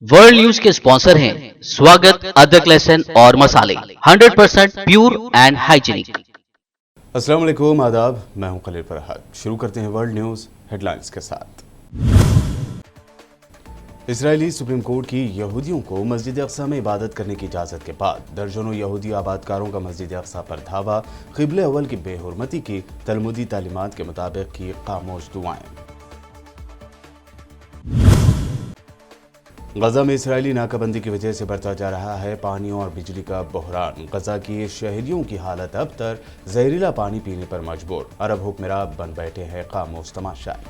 World news के sponsor हैं स्वागत, अदरक, लहसुन और मसाले 100% प्योर एंड हाइजीनिक। अस्सलाम वालेकुम, आदाब। मैं हूं खलील फरहाद। शुरू करते हैं वर्ल्ड न्यूज़ हेडलाइंस के साथ। इजरायली सुप्रीम कोर्ट की यहूदियों को मस्जिद अक्सा में इबादत करने की इजाज़त के बाद दर्जनों यहूदी आबादकारों का मस्जिद अक्सा पर धावा। क़िबले अव्वल की बेहुरमती की, तलमुदी तालीमात के मुताबिक की खामोश दुआएं। गजा में इसराइली नाकाबंदी की वजह से बढ़ता जा रहा है पानी और बिजली का बहरान। गजा के शहरियों की हालत अबतर, जहरीला पानी पीने पर मजबूर। अरब हुक्मरान बन बैठे हैं खामोश तमाशाई।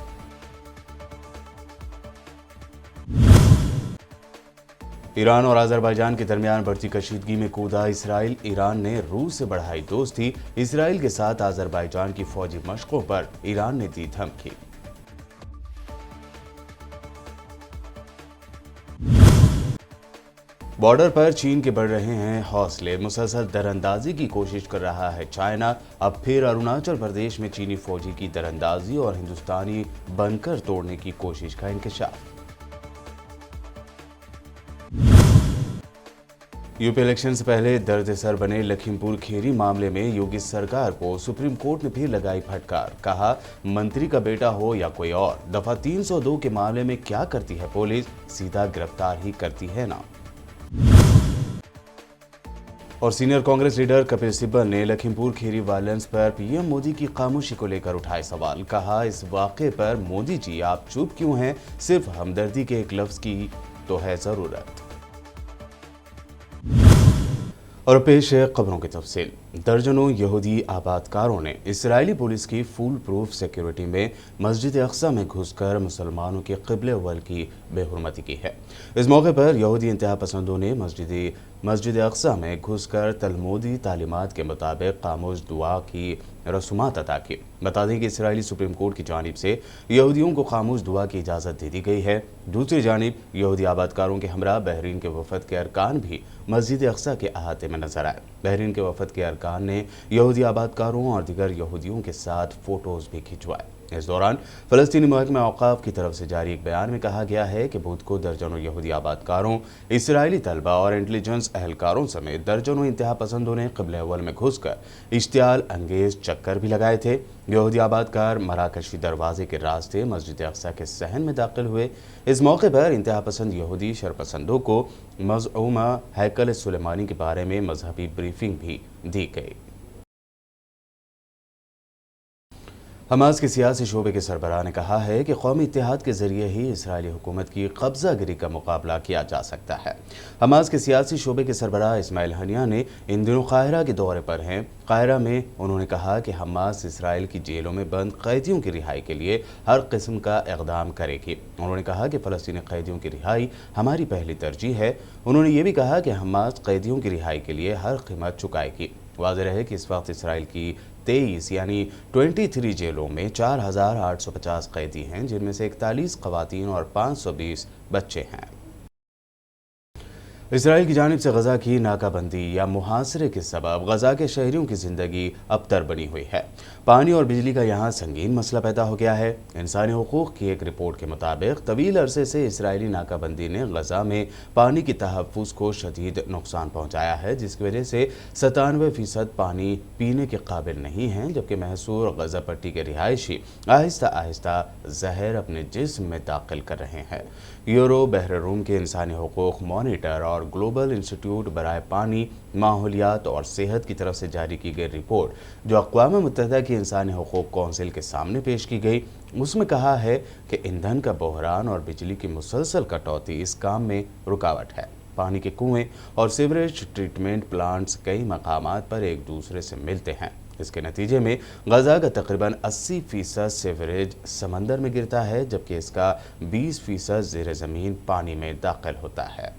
ईरान और अजरबैजान के दरमियान बढ़ती कशीदगी में कूदा इसराइल। ईरान ने रूस से बढ़ाई दोस्ती। इसराइल के साथ अजरबैजान की फौजी मशकों पर ईरान ने दी धमकी। बॉर्डर पर चीन के बढ़ रहे हैं हौसले। मुसलसल दरअंदाजी की कोशिश कर रहा है चाइना। अब फिर अरुणाचल प्रदेश में चीनी फौजी की दरअंदाजी और हिंदुस्तानी बंकर तोड़ने की कोशिश का इंकशाफ। यूपी इलेक्शन से पहले दर्द-ए-सर बने लखीमपुर खीरी मामले में योगी सरकार को सुप्रीम कोर्ट ने फिर लगाई फटकार। कहा, मंत्री का बेटा हो या कोई और, दफा 302 के मामले में क्या करती है पुलिस, सीधा गिरफ्तार ही करती है ना। और सीनियर कांग्रेस लीडर कपिल सिब्बल ने लखीमपुर खीरी वायलेंस पर पीएम मोदी की खामोशी को लेकर उठाए सवाल। कहा, इस वाक़े पर मोदी जी आप चुप क्यों हैं, सिर्फ हमदर्दी के एक लफ्ज की तो है जरूरत। और पेश है खबरों की तफसील। दर्जनों यहूदी आबादकारों ने इसराइली पुलिस की फुल प्रूफ सिक्योरिटी में मस्जिद अक्सा में घुसकर मुसलमानों के क़िबले अव्वल की बेहुरमती की है। इस मौके पर यहूदी इंतहा पसंदों ने मस्जिद अक्सा में घुसकर तलमुदी तालीमात के मुताबिक खामोश दुआ की रसूमात अदा की। बता दें कि इसराइली सुप्रीम कोर्ट की जानिब से यहूदियों को खामोश दुआ की इजाज़त दे दी गई है। दूसरी जानिब यहूदी आबादकारों के हमरा बहरीन के वफद के अरकान भी मस्जिद अक्सा के अहाते में नजर आए। बहरीन के वफद के अरकान ने यहूदी आबादकारों और दीगर यहूदियों के साथ फोटोज भी खिंचवाए। इस दौरान फ़लस्तीनी महकमा औक़ाफ़ की तरफ से जारी एक बयान में कहा गया है कि बुध को दर्जनों यहूदी आबादकारों, इसराइली तलबा और इंटेलिजेंस एहलकारों समेत दर्जनों इंतहा पसंदों ने क़िबले अव्वल में घुसकर इश्तियाल अंगेज चक्कर भी लगाए थे। यहूदी आबादकार मराकशी दरवाजे के रास्ते मस्जिद अक्सा के सहन में दाखिल हुए। इस मौके पर इंतहा पसंद यहूदी शरपसंदों को मज़ऊमा हैकल सुलेमानी के बारे में मजहबी ब्रीफिंग भी दी गई। हमास के सियासी शोबे के सरबराह ने कहा है कि कौमी इत्तेहाद के जरिए ही इसराइली हुकूमत की कब्ज़ागिरी का मुकाबला किया जा सकता है। हमास के सियासी शोबे के सरबराह इस्माइल हनिया ने इन दिनों काहिरा के दौरे पर हैं। काहिरा में उन्होंने कहा कि हमास इसराइल की जेलों में बंद कैदियों की रिहाई के लिए हर किस्म का इक़दाम करेगी। उन्होंने कहा कि फ़लस्तीनी कैदियों की रिहाई हमारी पहली तरजीह है। उन्होंने ये भी कहा कि हमास कैदियों की रिहाई के लिए हर कीमत चुकाएगी। वाज़ेह है कि इस वक्त इसराइल की 23 यानी 23 जेलों में 4,850 कैदी हैं, जिनमें से 41 ख़वातीन और 520 बच्चे हैं। इसराइल की जानिब से गजा की नाकाबंदी या मुहासरे के सबब गजा के शहरियों की ज़िंदगी अबतर बनी हुई है। पानी और बिजली का यहाँ संगीन मसला पैदा हो गया है। इंसानी हुकूक़ की एक रिपोर्ट के मुताबिक तवील अरसे से इसराइली नाकाबंदी ने गजा में पानी की तहफ़्फ़ुज़ को शदीद नुकसान पहुँचाया है, जिसकी वजह से 97% पानी पीने के काबिल नहीं हैं, जबकि महसूर गजा पट्टी के रिहायशी आहिस्ता आहिस्ता जहर अपने जिस्म में दाखिल कर रहे हैं। यूरो बहर रूम के इंसानी हुकूक़ मॉनिटर और ग्लोबल इंस्टीट्यूट बराए पानी, माहौलियात और सेहत की तरफ से जारी की गई रिपोर्ट, जो अक़वाम मुत्तहिदा की इंसानी हुकूक़ कौंसिल के सामने पेश की गई, उसमें कहा है कि ईंधन का बहरान और बिजली की मुसलसल कटौती इस काम में रुकावट है। पानी के कुएँ और सीवरेज ट्रीटमेंट प्लांट्स कई मकामात पर एक दूसरे से मिलते हैं। इसके नतीजे में गजा का तकरीबन 80% सीवरेज समंदर में गिरता है, जबकि इसका 20% ज़ेर ज़मीन पानी में दाखिल होता है।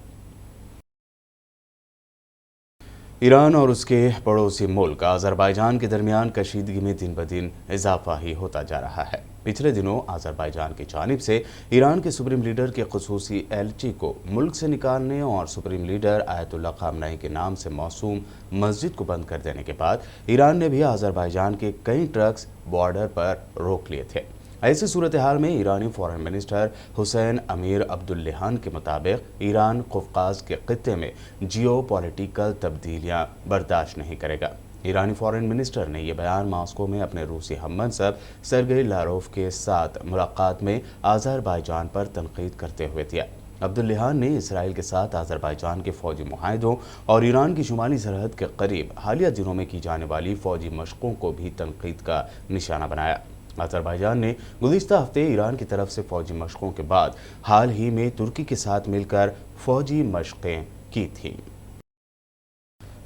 ईरान और उसके पड़ोसी मुल्क अजरबैजान के दरमियान कशीदगी में दिन ब दिन इजाफा ही होता जा रहा है। पिछले दिनों अजरबैजान की जानिब से ईरान के सुप्रीम लीडर के खुसूसी एलची को मुल्क से निकालने और सुप्रीम लीडर आयतुल्ला खामनई के नाम से मौसूम मस्जिद को बंद कर देने के बाद ईरान ने भी अजरबैजान के कई ट्रक्स बॉर्डर पर रोक लिए थे। ऐसी सूरत हाल में ईरानी फॉरेन मिनिस्टर हुसैन अमीर अब्दुल्लाहियान के मुताबिक ईरान कफकाज के खित्ते में जियो पॉलिटिकल तब्दीलियाँ बर्दाश्त नहीं करेगा। ईरानी फॉरेन मिनिस्टर ने यह बयान मॉस्को में अपने रूसी हममनसब सरगेई लारोव के साथ मुलाकात में आज़रबाईजान पर तनकीद करते हुए दिया। अब्दुल्लाहियान ने इसराइल के साथ आज़रबाईजान के फ़ौजी मुआहदों और ईरान की शुमाली सरहद के करीब हालिया दिनों में की जाने वाली फ़ौजी मशकों को भी तनकीद का निशाना बनाया। आज़रबाईजान ने गुज़िश्ता हफ्ते ईरान की तरफ से फ़ौजी मशकों के बाद हाल ही में तुर्की के साथ मिलकर फ़ौजी मशक़ें की थीं।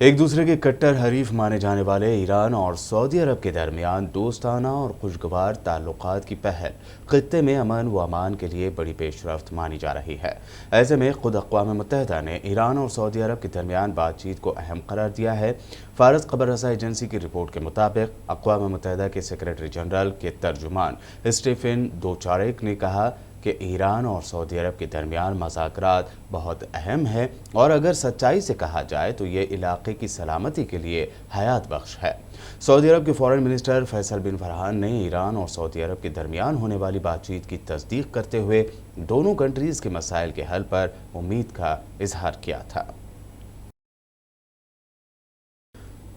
एक दूसरे के कट्टर हरीफ माने जाने वाले ईरान और सऊदी अरब के दरमियान दोस्ताना और खुशगवार ताल्लुकात की पहल खित्ते में अमन व अमान के लिए बड़ी पेशरफ्त मानी जा रही है। ऐसे में खुद अक़वाम मुत्तहिदा ने ईरान और सऊदी अरब के दरमियान बातचीत को अहम करार दिया है। फ़ारस खबर रसा एजेंसी की रिपोर्ट के मुताबिक अक़वाम मुत्तहिदा के सेक्रेटरी जनरल के तर्जुमान स्टीफन दुजारिक ने कहा कि ईरान और सऊदी अरब के दरमियान मज़ाकरात बहुत अहम है और अगर सच्चाई से कहा जाए तो ये इलाके की सलामती के लिए हयात बख्श है। सऊदी अरब के फॉरेन मिनिस्टर फैसल बिन फरहान ने ईरान और सऊदी अरब के दरमियान होने वाली बातचीत की तस्दीक करते हुए दोनों कंट्रीज़ के मसाइल के हल पर उम्मीद का इजहार किया था।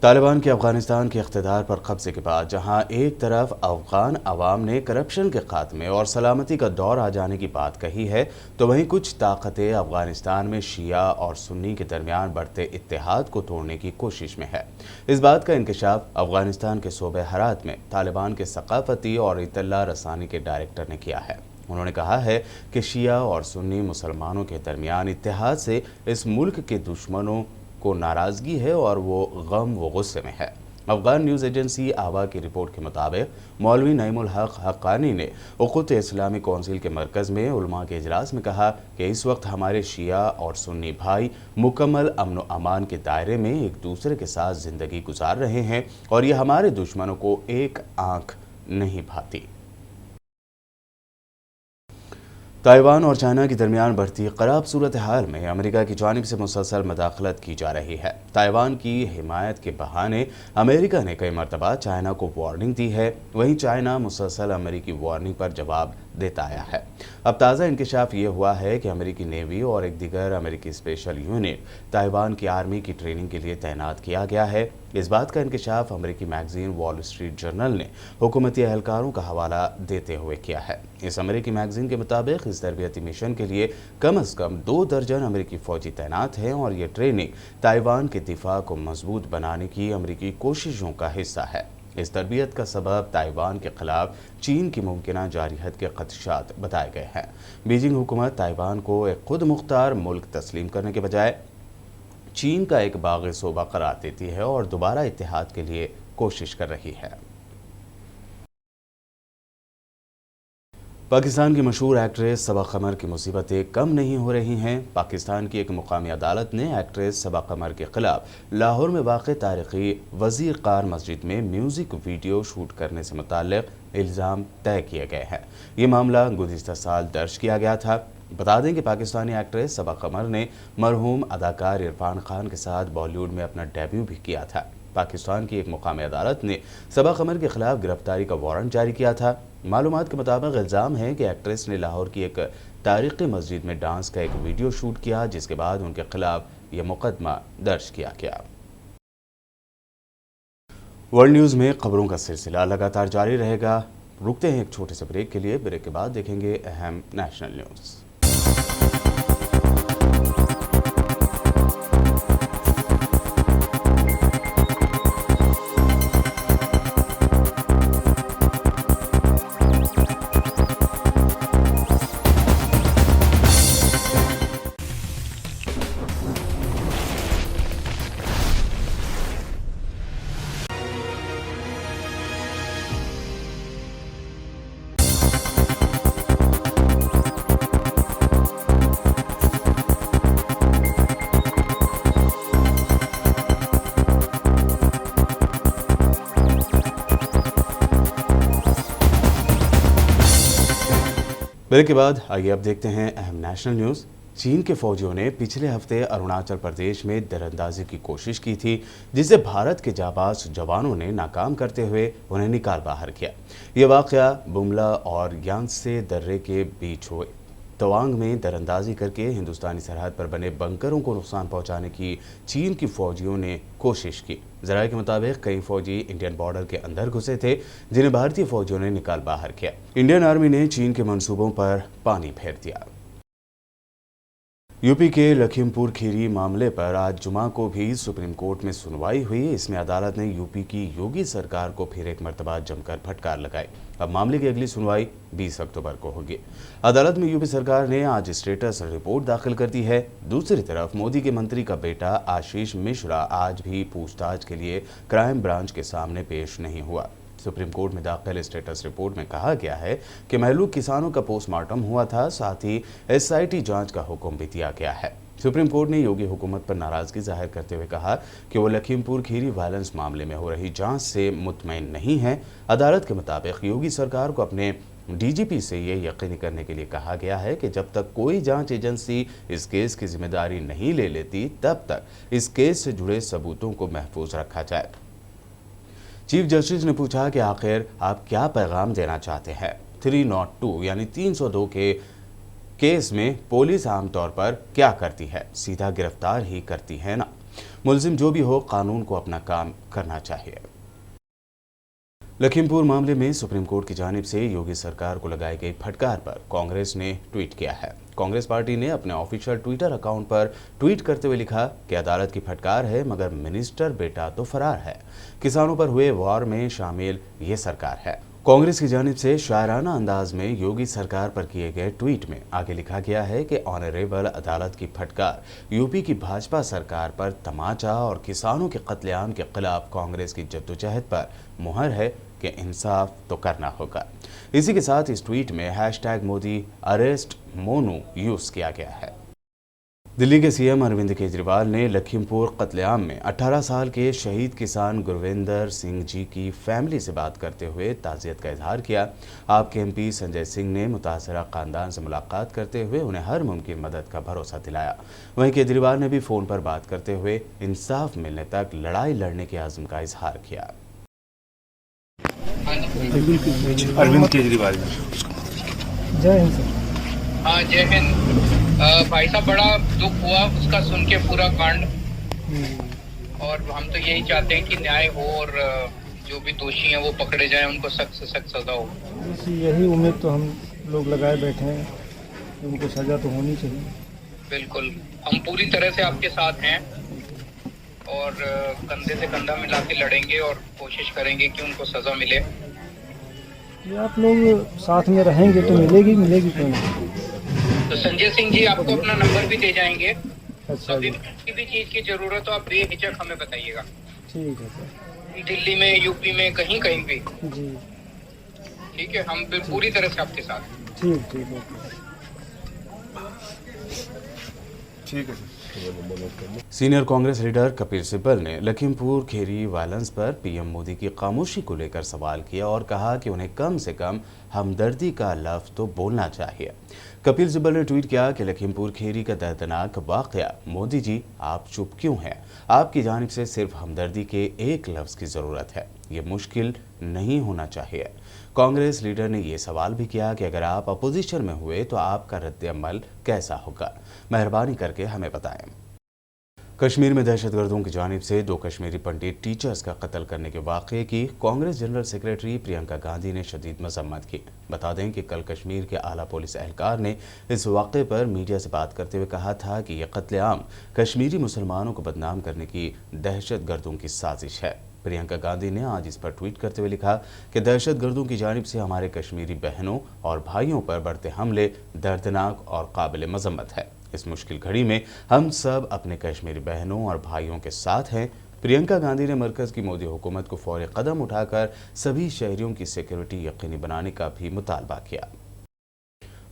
तालिबान के अफगानिस्तान के इख्तिदार पर कब्जे के बाद जहां एक तरफ अफगान अवाम ने करप्शन के खात्मे और सलामती का दौर आ जाने की बात कही है, तो वहीं कुछ ताकतें अफगानिस्तान में शिया और सुन्नी के दरमियान बढ़ते इत्तेहाद को तोड़ने की कोशिश में है। इस बात का इंकशाफ अफगानिस्तान के सूबे हरात में तालिबान के सकाफती और इत्तला रसानी के डायरेक्टर ने किया है। उन्होंने कहा है कि शिया और सुन्नी मुसलमानों के दरमियान इत्तेहाद से इस मुल्क के दुश्मनों को नाराज़गी है और वो गम व गुस्से में है। अफगान न्यूज़ एजेंसी आवा की रिपोर्ट के मुताबिक मौलवी नईमुल हक हक्कानी ने उक़्वत इस्लामी कौंसिल के मरकज़ में उलमा के इजलास में कहा कि इस वक्त हमारे शिया और सुन्नी भाई मुकम्मल अमन व अमान के दायरे में एक दूसरे के साथ ज़िंदगी गुजार रहे हैं और ये हमारे दुश्मनों को एक आँख नहीं भाती। ताइवान और चाइना के दरमियान बढ़ती ख़राब सूरत हाल में अमेरिका की जानिब से मुसलसल मदाखलत की जा रही है। ताइवान की हिमायत के बहाने अमेरिका ने कई मरतबा चाइना को वार्निंग दी है, वहीं चाइना मुसलसल अमेरिकी वार्निंग पर जवाब देता आया है। अब ताज़ा इंकशाफ ये हुआ है कि अमेरिकी नेवी और एक दिगर अमेरिकी स्पेशल यूनिट ताइवान की आर्मी की ट्रेनिंग के लिए तैनात किया गया है। इस बात का इंकशाफ अमेरिकी मैगजीन वॉल स्ट्रीट जर्नल ने हुकूमती एहलकारों का हवाला देते हुए किया है। इस अमेरिकी मैगजीन के मुताबिक इस तरबियती मिशन के लिए कम से कम 2 दर्जन अमेरिकी फ़ौजी तैनात हैं और ये ट्रेनिंग ताइवान के दिफा को मजबूत बनाने की अमेरिकी कोशिशों का हिस्सा है। इस तरबियत का सबब ताइवान के खिलाफ चीन की मुमकिना जारियत के खदशात बताए गए हैं। बीजिंग हुकूमत ताइवान को एक खुद मुख्तार मुल्क तस्लीम करने के बजाय चीन का एक बाग़ सोबा करार देती है और दोबारा इत्तेहाद के लिए कोशिश कर रही है। पाकिस्तान की मशहूर एक्ट्रेस सबा कमर की मुसीबतें कम नहीं हो रही हैं। पाकिस्तान की एक मुकामी अदालत ने एक्ट्रेस सबा कमर के खिलाफ लाहौर में वाक़ तारीख़ी वज़ीर कार मस्जिद में म्यूज़िक वीडियो शूट करने से मुताल्लिक़ इल्ज़ाम तय किए गए हैं। ये मामला गुज़िश्ता साल दर्ज किया गया था। बता दें कि पाकिस्तानी एक्ट्रेस सबा कमर ने मरहूम अदाकार इरफान खान के साथ बॉलीवुड में अपना डेब्यू भी किया था। पाकिस्तान की एक मुकामी अदालत ने सबा कमर के खिलाफ गिरफ्तारी का वारंट जारी किया था। मालूमात के मुताबिक इल्ज़ाम है कि एक्ट्रेस ने लाहौर की एक तारीख़ी मस्जिद में डांस का एक वीडियो शूट किया, जिसके बाद उनके खिलाफ यह मुकदमा दर्ज किया गया। वर्ल्ड न्यूज़ में खबरों का सिलसिला लगातार जारी रहेगा। रुकते हैं एक छोटे से ब्रेक के लिए। ब्रेक के बाद देखेंगे अहम नेशनल न्यूज़। ब्रेक के बाद आइए अब देखते हैं अहम नेशनल न्यूज़। चीन के फौजियों ने पिछले हफ्ते अरुणाचल प्रदेश में दरअंदाजी की कोशिश की थी, जिसे भारत के जाबाज जवानों ने नाकाम करते हुए उन्हें निकाल बाहर किया। ये वाकया बुमला और यांत्से दर्रे के बीच हुए। तवांग में दरअंदाजी करके हिंदुस्तानी सरहद पर बने बंकरों को नुकसान पहुंचाने की चीन की फौजियों ने कोशिश की। जराये के मुताबिक कई फौजी इंडियन बॉर्डर के अंदर घुसे थे, जिन्हें भारतीय फौजियों ने निकाल बाहर किया। इंडियन आर्मी ने चीन के मंसूबों पर पानी फेर दिया। यूपी के लखीमपुर खीरी मामले पर आज जुमा को भी सुप्रीम कोर्ट में सुनवाई हुई। इसमें अदालत ने यूपी की योगी सरकार को फिर एक मर्तबा जमकर फटकार लगाई। अब मामले की अगली सुनवाई 20 अक्टूबर को होगी। अदालत में यूपी सरकार ने आज स्टेटस रिपोर्ट दाखिल कर दी है। दूसरी तरफ मोदी के मंत्री का बेटा आशीष मिश्रा आज भी पूछताछ के लिए क्राइम ब्रांच के सामने पेश नहीं हुआ। सुप्रीम कोर्ट में दाखिल स्टेटस रिपोर्ट में कहा गया है कि महलूक किसानों का पोस्टमार्टम हुआ था, साथ ही एसआईटी जांच का हुक्म भी दिया गया है। सुप्रीम कोर्ट ने योगी हुकूमत पर नाराजगी जाहिर करते हुए कहा कि वो लखीमपुर खीरी वायलेंस मामले में हो रही जांच से मुतमईन नहीं है। अदालत के मुताबिक योगी सरकार को अपने डीजीपी से ये यकीनी करने के लिए कहा गया है कि जब तक कोई जांच एजेंसी इस केस की जिम्मेदारी नहीं ले लेती, तब तक इस केस से जुड़े सबूतों को महफूज रखा जाए। चीफ जस्टिस ने पूछा कि आखिर आप क्या पैगाम देना चाहते हैं। 302 यानी 302 के केस में पुलिस आमतौर पर क्या करती है? सीधा गिरफ्तार ही करती है ना। मुलजिम जो भी हो, कानून को अपना काम करना चाहिए। लखीमपुर मामले में सुप्रीम कोर्ट की जानिब से योगी सरकार को लगाई गई फटकार पर कांग्रेस ने ट्वीट किया है। कांग्रेस पार्टी ने अपने ऑफिशियल ट्विटर अकाउंट पर ट्वीट करते हुए लिखा कि अदालत की फटकार है, मगर मिनिस्टर बेटा तो फरार है। किसानों पर हुए वॉर में शामिल ये सरकार है। कांग्रेस की जानिब से शायराना अंदाज में योगी सरकार पर किए गए ट्वीट में आगे लिखा गया है कि ऑनरेबल अदालत की फटकार यूपी की भाजपा सरकार पर तमाचा और किसानों के कत्लेआम के खिलाफ कांग्रेस की जद्दोजहद पर मुहर है कि इंसाफ तो करना होगा। इसी के साथ इस ट्वीट में #मोदी अरेस्ट मोनू यूज किया गया है। दिल्ली के सीएम अरविंद केजरीवाल ने लखीमपुर कत्लेआम में 18 साल के शहीद किसान गुरविंदर सिंह जी की फैमिली से बात करते हुए ताज़ियत का इजहार किया। आपके एमपी संजय सिंह ने मुतासरा खानदान से मुलाकात करते हुए उन्हें हर मुमकिन मदद का भरोसा दिलाया। वहीं केजरीवाल ने भी फ़ोन पर बात करते हुए इंसाफ मिलने तक लड़ाई लड़ने के आज़म का इजहार किया। अरविंद केजरीवाल। जय हिंद सर। हाँ, जय हिंद। भाई साहब, बड़ा दुख हुआ उसका सुन के पूरा कांड, और हम तो यही चाहते हैं कि न्याय हो और जो भी दोषी हैं वो पकड़े जाएं, उनको सख्त से सख्त सजा हो। यही उम्मीद तो हम लोग लगाए बैठे हैं, उनको सजा तो होनी चाहिए। बिल्कुल, हम पूरी तरह से आपके साथ हैं और कंधे से कंधा मिला के लड़ेंगे और कोशिश करेंगे कि उनको सजा मिले। ये आप लोग साथ में रहेंगे तो मिलेगी क्यों नहीं। तो संजय सिंह जी आपको अपना नंबर भी दे जाएंगे। अच्छा जी, किसी भी चीज़ की जरूरत हो आप बेहिचक हमें बताइएगा। ठीक है सर। दिल्ली में, यूपी में, कहीं भी जी ठीक है, हम पूरी तरह से आपके साथ हैं। ठीक ठीक है sir. Senior Congress leader Kapil Sibal ने लखीमपुर खीरी वायलेंस पर पीएम मोदी की खामोशी को लेकर सवाल किया और कहा कि उन्हें कम से कम हमदर्दी का लफ्ज तो बोलना चाहिए। कपिल सिब्बल ने ट्वीट किया कि लखीमपुर खीरी का दर्दनाक वाकया, मोदी जी आप चुप क्यों हैं? आपकी जानिब से सिर्फ हमदर्दी के एक लफ्ज की ज़रूरत है, ये मुश्किल नहीं होना चाहिए। कांग्रेस लीडर ने ये सवाल भी किया कि अगर आप अपोजिशन में हुए तो आपका रद्द-ए-अमल कैसा होगा? मेहरबानी करके हमें बताएं। कश्मीर में दहशतगर्दों की जानिब से 2 कश्मीरी पंडित टीचर्स का कत्ल करने के वाक़े की कांग्रेस जनरल सेक्रेटरी प्रियंका गांधी ने शदीद मजम्मत की। बता दें कि कल कश्मीर के आला पुलिस एहलकार ने इस वाक़े पर मीडिया से बात करते हुए कहा था कि यह कत्लेआम कश्मीरी मुसलमानों को बदनाम करने की दहशतगर्दों की साजिश है। प्रियंका गांधी ने आज इस पर ट्वीट करते हुए लिखा कि दहशतगर्दों की जानिब से हमारे कश्मीरी बहनों और भाइयों पर बढ़ते हमले दर्दनाक और काबिल मजम्मत है। इस मुश्किल घड़ी में हम सब अपने कश्मीरी बहनों और भाइयों के साथ हैं। प्रियंका गांधी ने मरकज़ की मोदी हुकूमत को फौरी कदम उठाकर सभी शहरियों की सिक्योरिटी यकीनी बनाने का भी मुतालबा किया।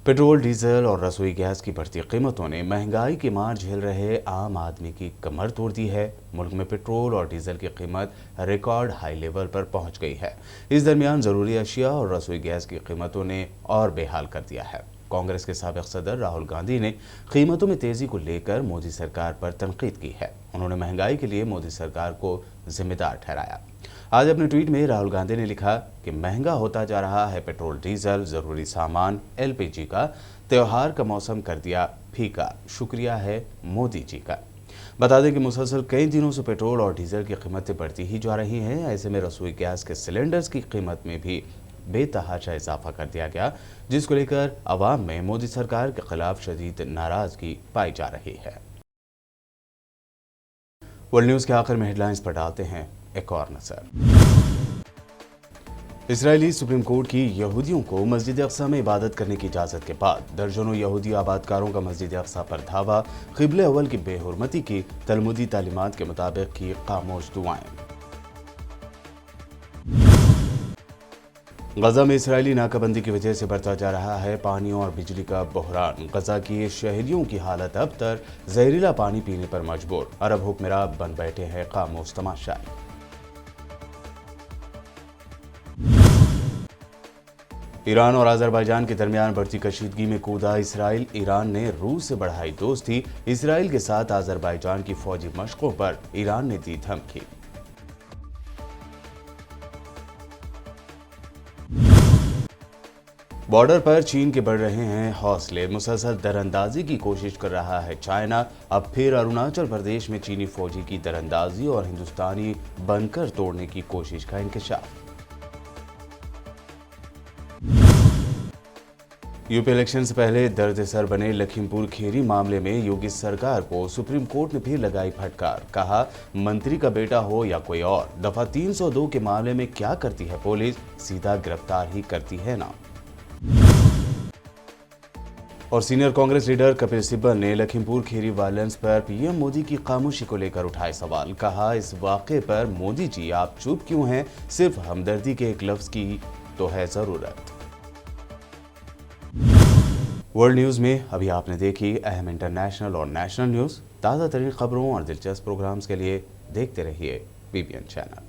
पेट्रोल, डीजल और रसोई गैस की बढ़ती कीमतों ने महंगाई की मार झेल रहे आम आदमी की कमर तोड़ दी है। मुल्क में पेट्रोल और डीजल की कीमत रिकॉर्ड हाई लेवल पर पहुंच गई है। इस दरमियान ज़रूरी अशिया और रसोई गैस की कीमतों ने और बेहाल कर दिया है। कांग्रेस के साबिक सदर राहुल गांधी ने कीमतों में तेजी को लेकर मोदी सरकार पर तनकीद की है। उन्होंने महंगाई के लिए मोदी सरकार को जिम्मेदार ठहराया। आज अपने ट्वीट में राहुल गांधी ने लिखा कि महंगा होता जा रहा है पेट्रोल डीजल, जरूरी सामान, एलपीजी का, त्योहार का मौसम कर दिया फीका, शुक्रिया है मोदी जी का। बता दें कि मुसलसल कई दिनों से पेट्रोल और डीजल की कीमतें बढ़ती ही जा रही हैं। ऐसे में रसोई गैस के सिलेंडर्स की कीमत में भी बेतहाशा इजाफा कर दिया गया, जिसको लेकर अवाम में मोदी सरकार के खिलाफ शदीद नाराजगी पाई जा रही है। वर्ल्ड न्यूज़ के आखिर में हेडलाइंस पर डालते हैं एक और नजर। इजरायली सुप्रीम कोर्ट की यहूदियों को मस्जिद अक्सा में इबादत करने की इजाज़त के बाद दर्जनों यहूदी आबादकारों का मस्जिद अक्सा पर धावा, क़िबले अव्वल की बेहुरमती की, तलमुदी तालीमात के मुताबिक की खामोश दुआएं। गजा में इजरायली नाकाबंदी की वजह से बढ़ता जा रहा है पानी और बिजली का बहरान। गजा के शहरियों की हालत अबतर, जहरीला पानी पीने पर मजबूर। अरब हुक्मरां बन बैठे हैं खामोश तमाशाई। ईरान और अजरबैजान के दरमियान बढ़ती कशीदगी में कूदा इसराइल। ईरान ने रूस से बढ़ाई दोस्ती। इसराइल के साथ अजरबैजान की फौजी मशकों पर ईरान ने दी धमकी। बॉर्डर पर चीन के बढ़ रहे हैं हौसले। मुसलसल दरअंदाजी की कोशिश कर रहा है चाइना। अब फिर अरुणाचल प्रदेश में चीनी फौजी की दरअंदाजी और हिंदुस्तानी बंकर तोड़ने की कोशिश का इंकशाफ। यूपी इलेक्शन से पहले दर्द-ए-सर बने लखीमपुर खीरी मामले में योगी सरकार को सुप्रीम कोर्ट ने भी लगाई फटकार। कहा, मंत्री का बेटा हो या कोई और, दफा 302 के मामले में क्या करती है पुलिस, सीधा गिरफ्तार ही करती है ना। और सीनियर कांग्रेस लीडर कपिल सिब्बल ने लखीमपुर खीरी वायलेंस पर पीएम मोदी की खामोशी को लेकर उठाए सवाल। कहा, इस वाक़े पर मोदी जी आप चुप क्यों हैं, सिर्फ हमदर्दी के एक लफ्ज की तो है जरूरत। वर्ल्ड न्यूज़ में अभी आपने देखी अहम इंटरनेशनल और नेशनल न्यूज़। ताज़ा तरीन खबरों और दिलचस्प प्रोग्राम्स के लिए देखते रहिए BBN चैनल।